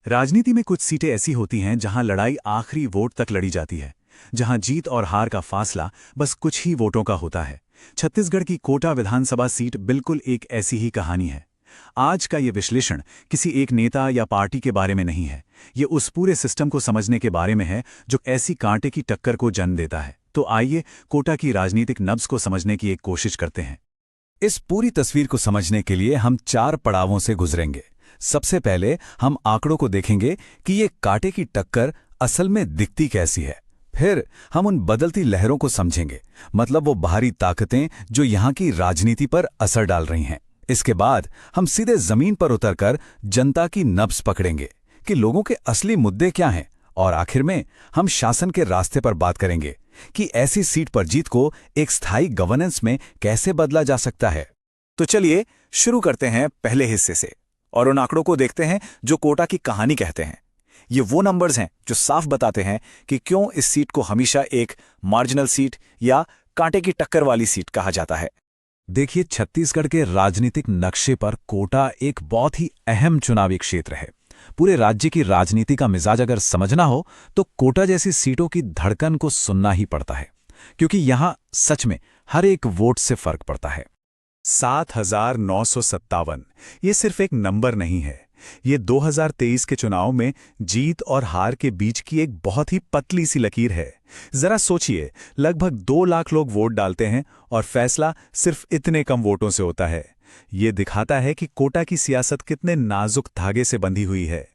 राजनीति में कुछ सीटें ऐसी होती हैं जहां लड़ाई आखिरी वोट तक लड़ी जाती है, जहां जीत और हार का फासला बस कुछ ही वोटों का होता है। छत्तीसगढ़ की कोटा विधानसभा सीट बिल्कुल एक ऐसी ही कहानी है। आज का ये विश्लेषण किसी एक नेता या पार्टी के बारे में नहीं है, ये उस पूरे सिस्टम को समझने के बारे में है जो ऐसी कांटे की टक्कर को जन्म देता है। तो आइए कोटा की राजनीतिक नब्ज को समझने की एक कोशिश करते हैं। इस पूरी तस्वीर को समझने के लिए हम 4 पड़ावों से गुजरेंगे। सबसे पहले हम आंकड़ों को देखेंगे कि ये कांटे की टक्कर असल में दिखती कैसी है। फिर हम उन बदलती लहरों को समझेंगे, मतलब वो बाहरी ताकतें जो यहाँ की राजनीति पर असर डाल रही हैं। इसके बाद हम सीधे जमीन पर उतरकर जनता की नब्ज पकड़ेंगे कि लोगों के असली मुद्दे क्या हैं, और आखिर में हम शासन के रास्ते पर बात करेंगे कि ऐसी सीट पर जीत को एक स्थायी गवर्नेंस में कैसे बदला जा सकता है। तो चलिए शुरू करते हैं पहले हिस्से से और उन आंकड़ों को देखते हैं जो कोटा की कहानी कहते हैं। ये वो नंबर्स हैं जो साफ बताते हैं कि क्यों इस सीट को हमेशा एक मार्जिनल सीट या कांटे की टक्कर वाली सीट कहा जाता है। देखिए, छत्तीसगढ़ के राजनीतिक नक्शे पर कोटा एक बहुत ही अहम चुनावी क्षेत्र है। पूरे राज्य की राजनीति का मिजाज अगर समझना हो तो कोटा जैसी सीटों की धड़कन को सुनना ही पड़ता है, क्योंकि यहां सच में हर एक वोट से फर्क पड़ता है। 7,957 ये सिर्फ एक नंबर नहीं है, ये 2023 के चुनाव में जीत और हार के बीच की एक बहुत ही पतली सी लकीर है। जरा सोचिए, लगभग 2 लाख लोग वोट डालते हैं और फैसला सिर्फ इतने कम वोटों से होता है। ये दिखाता है कि कोटा की सियासत कितने नाजुक धागे से बंधी हुई है।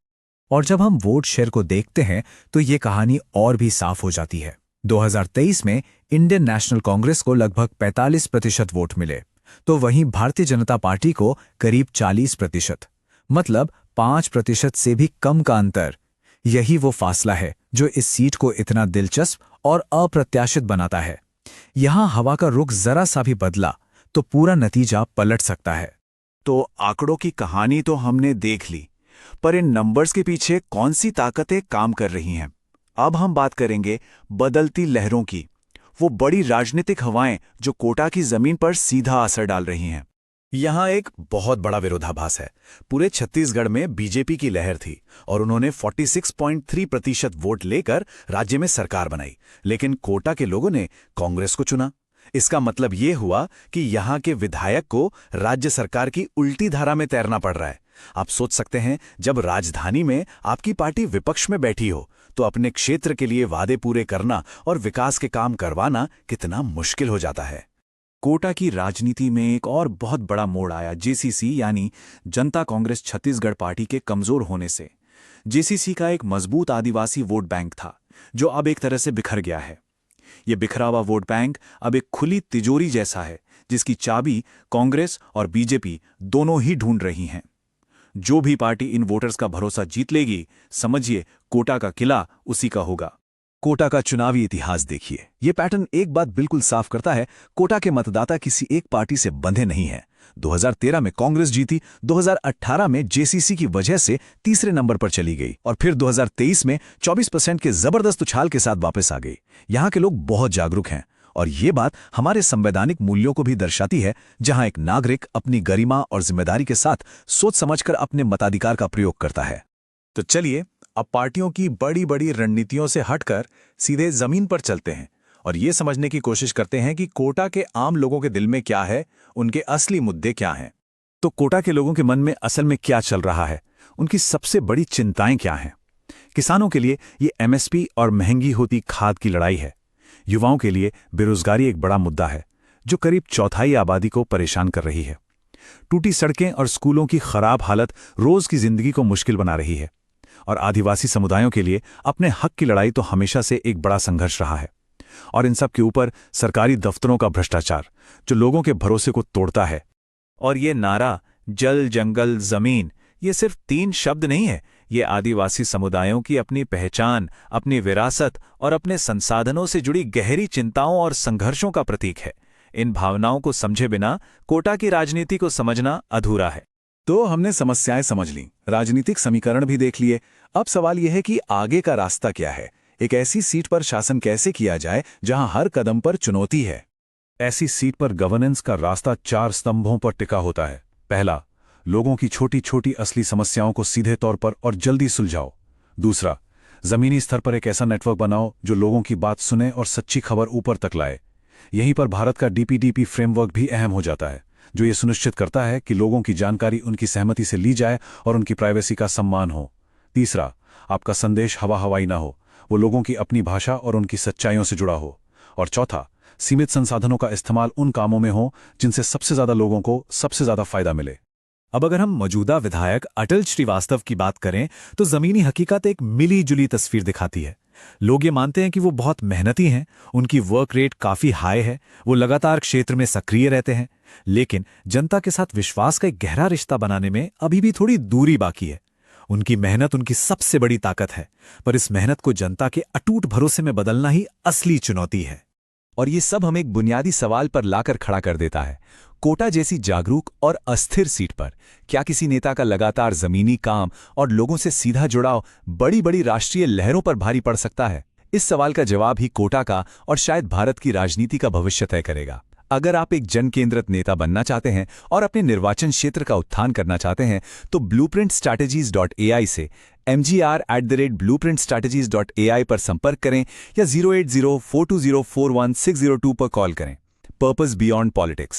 और जब हम वोट शेयर को देखते हैं तो ये कहानी और भी साफ हो जाती है। 2023 में इंडियन नेशनल कांग्रेस को लगभग 45% वोट मिले, तो वहीं भारतीय जनता पार्टी को करीब 40%, मतलब 5% से भी कम का अंतर। यही वो फासला है जो इस सीट को इतना दिलचस्प और अप्रत्याशित बनाता है। यहां हवा का रुख जरा सा भी बदला तो पूरा नतीजा पलट सकता है। तो आंकड़ों की कहानी तो हमने देख ली, पर इन नंबर्स के पीछे कौन सी ताकतें काम कर रही हैं? अब हम बात करेंगे बदलती लहरों की, वो बड़ी राजनीतिक हवाएं जो कोटा की जमीन पर सीधा असर डाल रही हैं। यहां एक बहुत बड़ा विरोधाभास है। पूरे छत्तीसगढ़ में बीजेपी की लहर थी और उन्होंने 46.3% वोट लेकर राज्य में सरकार बनाई, लेकिन कोटा के लोगों ने कांग्रेस को चुना। इसका मतलब ये हुआ कि यहां के विधायक को राज्य सरकार की उल्टी धारा में तैरना पड़ रहा है। आप सोच सकते हैं, जब राजधानी में आपकी पार्टी विपक्ष में बैठी हो तो अपने क्षेत्र के लिए वादे पूरे करना और विकास के काम करवाना कितना मुश्किल हो जाता है। कोटा की राजनीति में एक और बहुत बड़ा मोड़ आया जेसीसी यानी जनता कांग्रेस छत्तीसगढ़ पार्टी के कमजोर होने से। जेसीसी का एक मजबूत आदिवासी वोट बैंक था जो अब एक तरह से बिखर गया है। ये बिखरा हुआ वोट बैंक अब एक खुली तिजोरी जैसा है जिसकी चाबी कांग्रेस और बीजेपी दोनों ही ढूंढ रही हैं। जो भी पार्टी इन वोटर्स का भरोसा जीत लेगी, समझिए कोटा का किला उसी का होगा। कोटा का चुनावी इतिहास देखिए, ये पैटर्न एक बात बिल्कुल साफ करता है, कोटा के मतदाता किसी एक पार्टी से बंधे नहीं हैं। 2013 में कांग्रेस जीती, 2018 में जेसीसी की वजह से तीसरे नंबर पर चली गई और फिर 2023 में 24% के जबरदस्त उछाल के साथ वापस आ गई। यहाँ के लोग बहुत जागरूक हैं और ये बात हमारे संवैधानिक मूल्यों को भी दर्शाती है, जहां एक नागरिक अपनी गरिमा और जिम्मेदारी के साथ सोच समझकर अपने मताधिकार का प्रयोग करता है। तो चलिए अब पार्टियों की बड़ी बड़ी रणनीतियों से हटकर सीधे जमीन पर चलते हैं और ये समझने की कोशिश करते हैं कि कोटा के आम लोगों के दिल में क्या है, उनके असली मुद्दे क्या हैं। तो कोटा के लोगों के मन में असल में क्या चल रहा है, उनकी सबसे बड़ी चिंताएं क्या हैं? किसानों के लिए ये एमएसपी और महंगी होती खाद की लड़ाई है। युवाओं के लिए बेरोजगारी एक बड़ा मुद्दा है जो करीब चौथाई आबादी को परेशान कर रही है। टूटी सड़कें और स्कूलों की खराब हालत रोज की जिंदगी को मुश्किल बना रही है। और आदिवासी समुदायों के लिए अपने हक की लड़ाई तो हमेशा से एक बड़ा संघर्ष रहा है। और इन सब के ऊपर सरकारी दफ्तरों का भ्रष्टाचार जो लोगों के भरोसे को तोड़ता है। और ये नारा जल जंगल जमीन, ये सिर्फ 3 शब्द नहीं है, ये आदिवासी समुदायों की अपनी पहचान, अपनी विरासत और अपने संसाधनों से जुड़ी गहरी चिंताओं और संघर्षों का प्रतीक है। इन भावनाओं को समझे बिना कोटा की राजनीति को समझना अधूरा है। तो हमने समस्याएं समझ लीं, राजनीतिक समीकरण भी देख लिए। अब सवाल यह है कि आगे का रास्ता क्या है? एक ऐसी सीट पर शासन कैसे किया जाए जहां हर कदम पर चुनौती है? ऐसी सीट पर गवर्नेंस का रास्ता 4 स्तंभों पर टिका होता है। पहला, लोगों की छोटी छोटी असली समस्याओं को सीधे तौर पर और जल्दी सुलझाओ। दूसरा, जमीनी स्तर पर एक ऐसा नेटवर्क बनाओ जो लोगों की बात सुने और सच्ची खबर ऊपर तक लाए। यहीं पर भारत का डीपीडीपी फ्रेमवर्क भी अहम हो जाता है, जो ये सुनिश्चित करता है कि लोगों की जानकारी उनकी सहमति से ली जाए और उनकी प्राइवेसी का सम्मान हो। तीसरा, आपका संदेश हवा हवाई ना हो, वो लोगों की अपनी भाषा और उनकी सच्चाइयों से जुड़ा हो। और चौथा, सीमित संसाधनों का इस्तेमाल उन कामों में हो जिनसे सबसे ज्यादा लोगों को सबसे ज्यादा फायदा मिले। अब अगर हम मौजूदा विधायक अटल श्रीवास्तव की बात करें तो जमीनी हकीकत एक मिली जुली तस्वीर दिखाती है। लोग ये मानते हैं कि वो बहुत मेहनती हैं, उनकी वर्क रेट काफी हाई है, वो लगातार क्षेत्र में सक्रिय रहते हैं, लेकिन जनता के साथ विश्वास का एक गहरा रिश्ता बनाने में अभी भी थोड़ी दूरी बाकी है। उनकी मेहनत उनकी सबसे बड़ी ताकत है, पर इस मेहनत को जनता के अटूट भरोसे में बदलना ही असली चुनौती है। और ये सब हमें एक बुनियादी सवाल पर लाकर खड़ा कर देता है। कोटा जैसी जागरूक और अस्थिर सीट पर क्या किसी नेता का लगातार जमीनी काम और लोगों से सीधा जुड़ाव बड़ी बड़ी राष्ट्रीय लहरों पर भारी पड़ सकता है? इस सवाल का जवाब ही कोटा का और शायद भारत की राजनीति का भविष्य तय करेगा। अगर आप एक जन केंद्रित नेता बनना चाहते हैं और अपने निर्वाचन क्षेत्र का उत्थान करना चाहते हैं तो blueprintstrategies.ai से mgr@blueprintstrategies.ai पर संपर्क करें या 08042041602 पर कॉल करें। Purpose beyond politics.